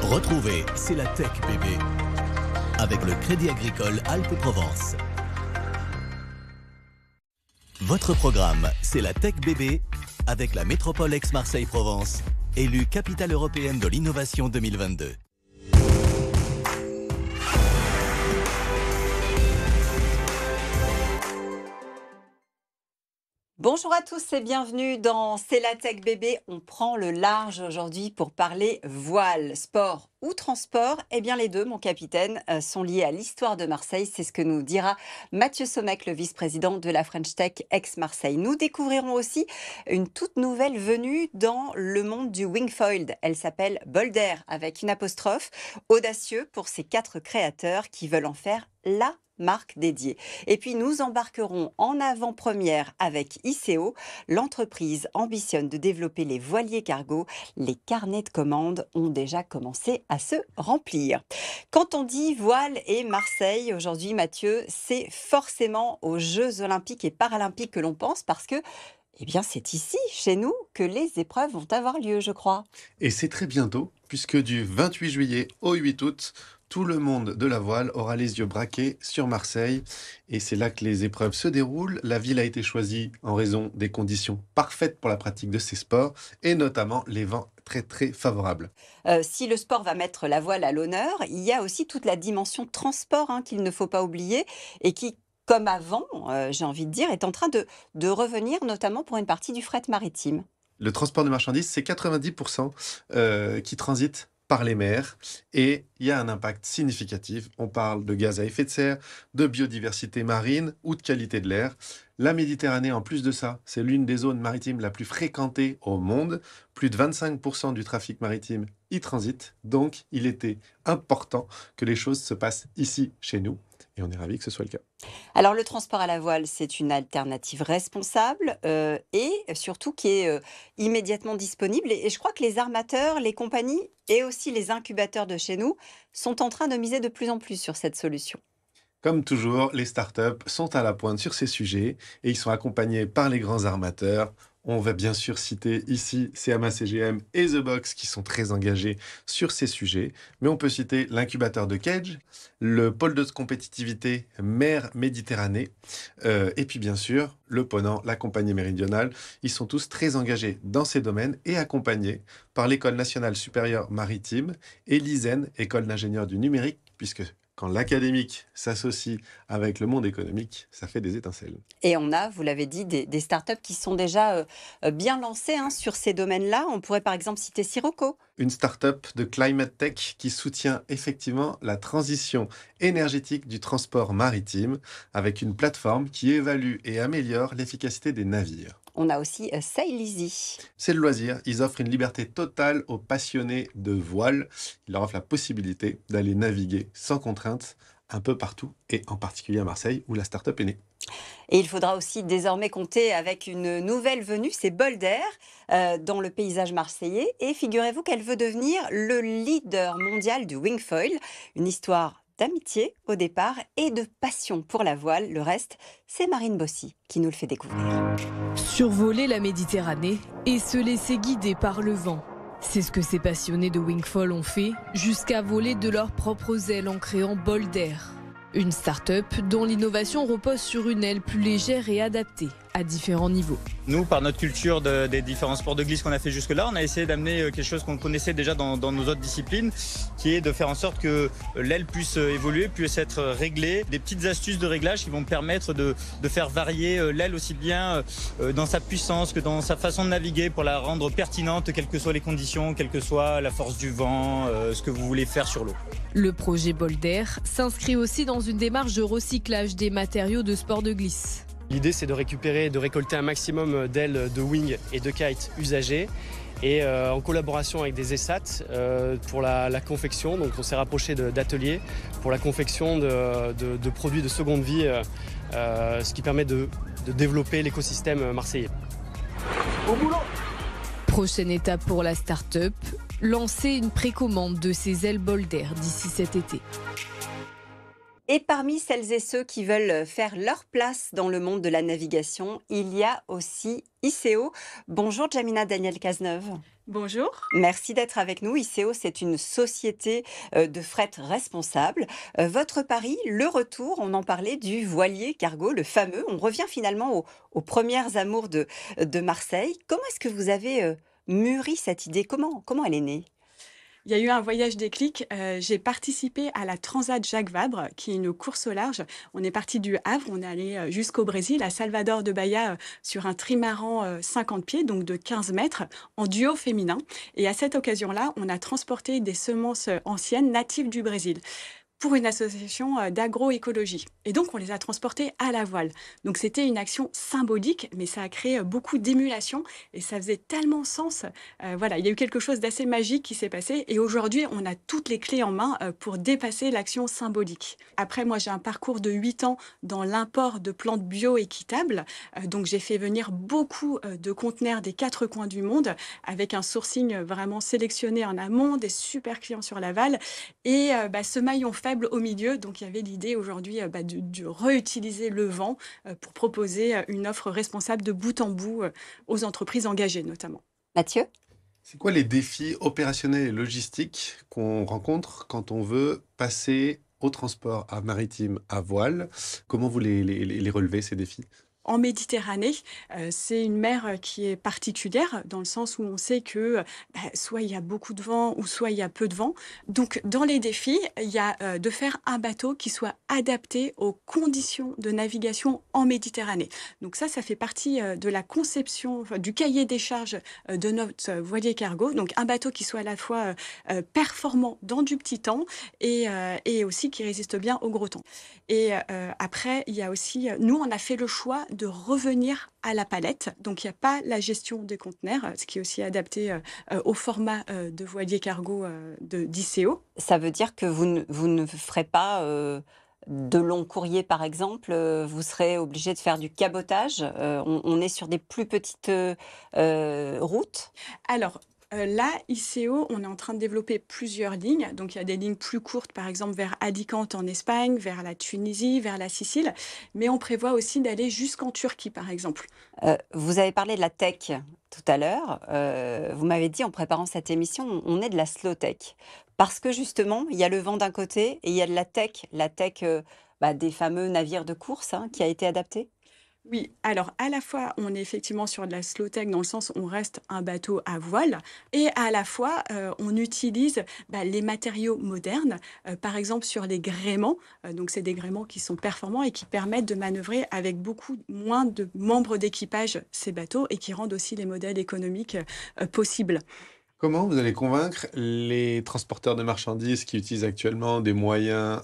Retrouvez C'est la Tech bébé avec le Crédit Agricole Alpes-Provence. Votre programme C'est la Tech bébé avec la métropole Aix-Marseille-Provence, élue capitale européenne de l'innovation 2022. Bonjour à tous et bienvenue dans C'est la Tech bébé. On prend le large aujourd'hui pour parler voile, sport ou transport. Eh bien les deux, mon capitaine, sont liés à l'histoire de Marseille. C'est ce que nous dira Mathieu Sommeck, le vice-président de la French Tech Aix-Marseille. Nous découvrirons aussi une toute nouvelle venue dans le monde du wingfoil. Elle s'appelle Bolder avec une apostrophe, audacieux pour ces 4 créateurs qui veulent en faire la marque dédiée. Et puis nous embarquerons en avant-première avec ICO. L'entreprise ambitionne de développer les voiliers cargo. Les carnets de commandes ont déjà commencé à se remplir. Quand on dit voile et Marseille, aujourd'hui Mathieu, c'est forcément aux Jeux Olympiques et Paralympiques que l'on pense parce que eh bien, c'est ici, chez nous, que les épreuves vont avoir lieu, je crois. Et c'est très bientôt, puisque du 28 juillet au 8 août, tout le monde de la voile aura les yeux braqués sur Marseille. Et c'est là que les épreuves se déroulent. La ville a été choisie en raison des conditions parfaites pour la pratique de ces sports, et notamment les vents très très favorables. Si le sport va mettre la voile à l'honneur, il y a aussi toute la dimension transport qu'il ne faut pas oublier et qui, comme avant, j'ai envie de dire, est en train de revenir, notamment pour une partie du fret maritime. Le transport de marchandises, c'est 90% qui transitent par les mers et il y a un impact significatif. On parle de gaz à effet de serre, de biodiversité marine ou de qualité de l'air. La Méditerranée, en plus de ça, c'est l'une des zones maritimes la plus fréquentée au monde. Plus de 25% du trafic maritime y transite. Donc, il était important que les choses se passent ici, chez nous. Et on est ravis que ce soit le cas. Alors, le transport à la voile, c'est une alternative responsable et surtout qui est immédiatement disponible. Et je crois que les armateurs, les compagnies et aussi les incubateurs de chez nous sont en train de miser de plus en plus sur cette solution. Comme toujours, les startups sont à la pointe sur ces sujets et ils sont accompagnés par les grands armateurs. On va bien sûr citer ici CMA CGM et The Box qui sont très engagés sur ces sujets. Mais on peut citer l'incubateur de Cage, le pôle de compétitivité Mer Méditerranée et puis bien sûr le Ponant, la compagnie méridionale. Ils sont tous très engagés dans ces domaines et accompagnés par l'École nationale supérieure maritime et l'ISEN, École d'ingénieurs du numérique, puisque quand l'académique s'associe avec le monde économique, ça fait des étincelles. Et on a, vous l'avez dit, des startups qui sont déjà bien lancées sur ces domaines-là. On pourrait par exemple citer Sirocco. Une start-up de Climate Tech qui soutient effectivement la transition énergétique du transport maritime avec une plateforme qui évalue et améliore l'efficacité des navires. On a aussi Sail Easy. C'est le loisir. Ils offrent une liberté totale aux passionnés de voile. Ils leur offrent la possibilité d'aller naviguer sans contrainte un peu partout et en particulier à Marseille où la start-up est née. Et il faudra aussi désormais compter avec une nouvelle venue, c'est Bolder, dans le paysage marseillais. Et figurez-vous qu'elle veut devenir le leader mondial du wingfoil. Une histoire d'amitié au départ et de passion pour la voile. Le reste, c'est Marine Bossy qui nous le fait découvrir. Survoler la Méditerranée et se laisser guider par le vent. C'est ce que ces passionnés de wingfoil ont fait, jusqu'à voler de leurs propres ailes en créant Bolder. Une start-up dont l'innovation repose sur une aile plus légère et adaptée à différents niveaux. Nous, par notre culture des différents sports de glisse qu'on a fait jusque-là, on a essayé d'amener quelque chose qu'on connaissait déjà dans nos autres disciplines, qui est de faire en sorte que l'aile puisse évoluer, puisse être réglée. Des petites astuces de réglage qui vont permettre de faire varier l'aile aussi bien dans sa puissance que dans sa façon de naviguer pour la rendre pertinente, quelles que soient les conditions, quelle que soit la force du vent, ce que vous voulez faire sur l'eau. Le projet Bolder s'inscrit aussi dans une démarche de recyclage des matériaux de sport de glisse. L'idée, c'est de récupérer, de récolter un maximum d'ailes de wing et de kite usagées et en collaboration avec des ESAT pour la confection. Donc on s'est rapproché d'ateliers pour la confection de produits de seconde vie, ce qui permet de développer l'écosystème marseillais. Au boulot! Prochaine étape pour la start-up, lancer une précommande de ces ailes Bolder d'ici cet été. Et parmi celles et ceux qui veulent faire leur place dans le monde de la navigation, il y a aussi ICO. Bonjour Jamina Daniel Cazeneuve. Bonjour. Merci d'être avec nous. ICO, c'est une société de fret responsable. Votre pari, le retour, on en parlait du voilier cargo, le fameux. On revient finalement aux premières amours de Marseille. Comment est-ce que vous avez mûri cette idée? Comment elle est née? Il y a eu un voyage déclic. J'ai participé à la Transat Jacques Vabre, qui est une course au large. On est parti du Havre, on est allé jusqu'au Brésil, à Salvador de Bahia, sur un trimaran 50 pieds, donc de 15 mètres, en duo féminin. Et à cette occasion-là, on a transporté des semences anciennes natives du Brésil pour une association d'agroécologie. Et donc, on les a transportés à la voile. Donc, c'était une action symbolique, mais ça a créé beaucoup d'émulation et ça faisait tellement sens. Voilà, il y a eu quelque chose d'assez magique qui s'est passé et aujourd'hui, on a toutes les clés en main pour dépasser l'action symbolique. Après, moi, j'ai un parcours de 8 ans dans l'import de plantes bio équitables. Donc, j'ai fait venir beaucoup de conteneurs des 4 coins du monde avec un sourcing vraiment sélectionné en amont, des super clients sur l'aval et ce maillon faible au milieu. Donc, il y avait l'idée aujourd'hui de réutiliser le vent pour proposer une offre responsable de bout en bout aux entreprises engagées notamment. Mathieu? C'est quoi les défis opérationnels et logistiques qu'on rencontre quand on veut passer au transport maritime à voile? Comment vous les relevez, ces défis? En Méditerranée, c'est une mer qui est particulière dans le sens où on sait que soit il y a beaucoup de vent ou soit il y a peu de vent. Donc, dans les défis, il y a de faire un bateau qui soit adapté aux conditions de navigation en Méditerranée. Donc ça fait partie de la conception, du cahier des charges de notre voilier cargo. Donc, un bateau qui soit à la fois performant dans du petit temps et aussi qui résiste bien au gros temps. Et après, il y a aussi, nous, on a fait le choix de revenir à la palette. Donc, il n'y a pas la gestion des conteneurs, ce qui est aussi adapté au format de voilier cargo d'ICO. Ça veut dire que vous ne ferez pas de longs courriers, par exemple. Vous serez obligé de faire du cabotage. On est sur des plus petites routes. Alors, là, ICO, on est en train de développer plusieurs lignes. Donc, il y a des lignes plus courtes, par exemple, vers Alicante en Espagne, vers la Tunisie, vers la Sicile. Mais on prévoit aussi d'aller jusqu'en Turquie, par exemple. Vous avez parlé de la tech tout à l'heure. Vous m'avez dit en préparant cette émission, on est de la slow tech. Parce que justement, il y a le vent d'un côté et il y a de la tech des fameux navires de course qui a été adaptée. Oui, alors à la fois, on est effectivement sur de la slow tech dans le sens où on reste un bateau à voile et à la fois, on utilise les matériaux modernes, par exemple sur les gréements. Donc, c'est des gréements qui sont performants et qui permettent de manœuvrer avec beaucoup moins de membres d'équipage ces bateaux et qui rendent aussi les modèles économiques possibles. Comment vous allez convaincre les transporteurs de marchandises qui utilisent actuellement des moyens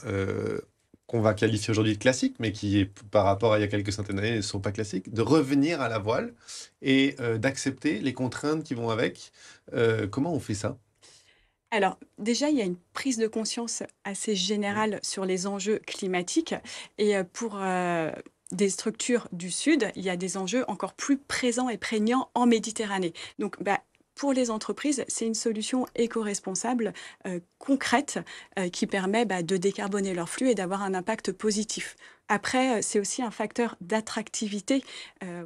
qu'on va qualifier aujourd'hui de classiques, mais qui, par rapport à il y a quelques centaines d'années, ne sont pas classiques, de revenir à la voile et d'accepter les contraintes qui vont avec? Comment on fait ça? Alors, déjà, il y a une prise de conscience assez générale sur les enjeux climatiques et pour des structures du Sud, il y a des enjeux encore plus présents et prégnants en Méditerranée. Donc, pour les entreprises, c'est une solution éco-responsable concrète qui permet de décarboner leur flux et d'avoir un impact positif. Après, c'est aussi un facteur d'attractivité.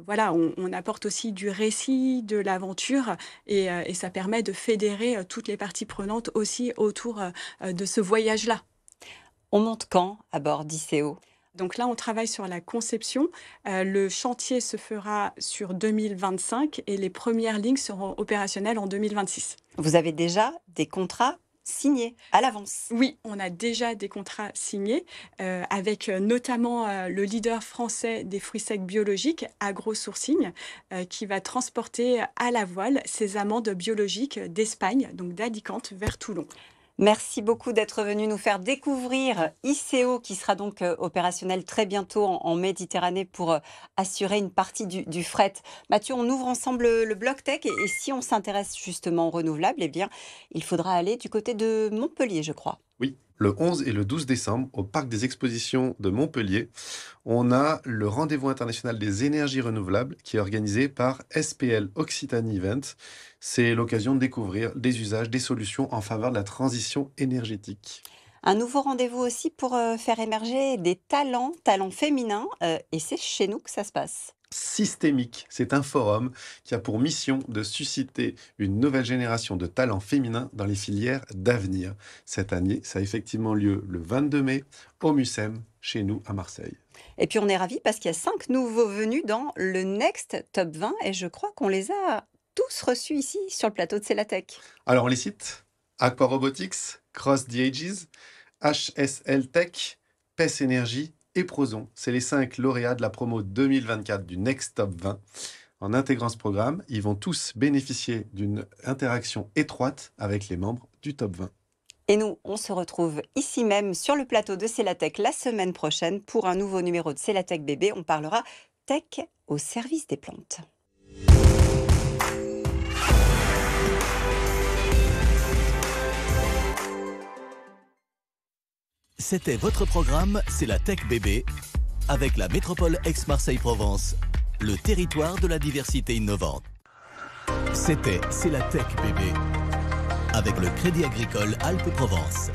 Voilà, on apporte aussi du récit, de l'aventure et ça permet de fédérer toutes les parties prenantes aussi autour de ce voyage-là. On monte quand à bord d'ICO? Donc là, on travaille sur la conception. Le chantier se fera sur 2025 et les premières lignes seront opérationnelles en 2026. Vous avez déjà des contrats signés à l'avance? Oui, on a déjà des contrats signés avec notamment le leader français des fruits secs biologiques, AgroSourcing, qui va transporter à la voile ses amandes biologiques d'Espagne, donc d'Alicante vers Toulon. Merci beaucoup d'être venu nous faire découvrir ICO qui sera donc opérationnel très bientôt en Méditerranée pour assurer une partie du fret. Mathieu, on ouvre ensemble le bloc tech et si on s'intéresse justement aux renouvelables, eh bien, il faudra aller du côté de Montpellier, je crois. Oui, le 11 et le 12 décembre, au Parc des Expositions de Montpellier, on a le Rendez-vous international des énergies renouvelables qui est organisé par SPL Occitanie Event. C'est l'occasion de découvrir des usages, des solutions en faveur de la transition énergétique. Un nouveau rendez-vous aussi pour faire émerger des talents féminins. Et c'est chez nous que ça se passe. Systémique, c'est un forum qui a pour mission de susciter une nouvelle génération de talents féminins dans les filières d'avenir. Cette année, ça a effectivement lieu le 22 mai au MUSEM, chez nous à Marseille. Et puis on est ravis parce qu'il y a 5 nouveaux venus dans le Next Top 20 et je crois qu'on les a tous reçus ici sur le plateau de C'est la Tech. Alors on les cite: Aqua Robotics, Cross the Ages, HSL Tech, PES Energy et Prozon. C'est les 5 lauréats de la promo 2024 du Next Top 20. En intégrant ce programme, ils vont tous bénéficier d'une interaction étroite avec les membres du Top 20. Et nous, on se retrouve ici même sur le plateau de C'est la Tech la semaine prochaine pour un nouveau numéro de C'est la Tech bébé. On parlera tech au service des plantes. C'était votre programme C'est la Tech bébé avec la métropole Aix-Marseille-Provence, le territoire de la diversité innovante. C'était C'est la Tech bébé avec le Crédit Agricole Alpes-Provence.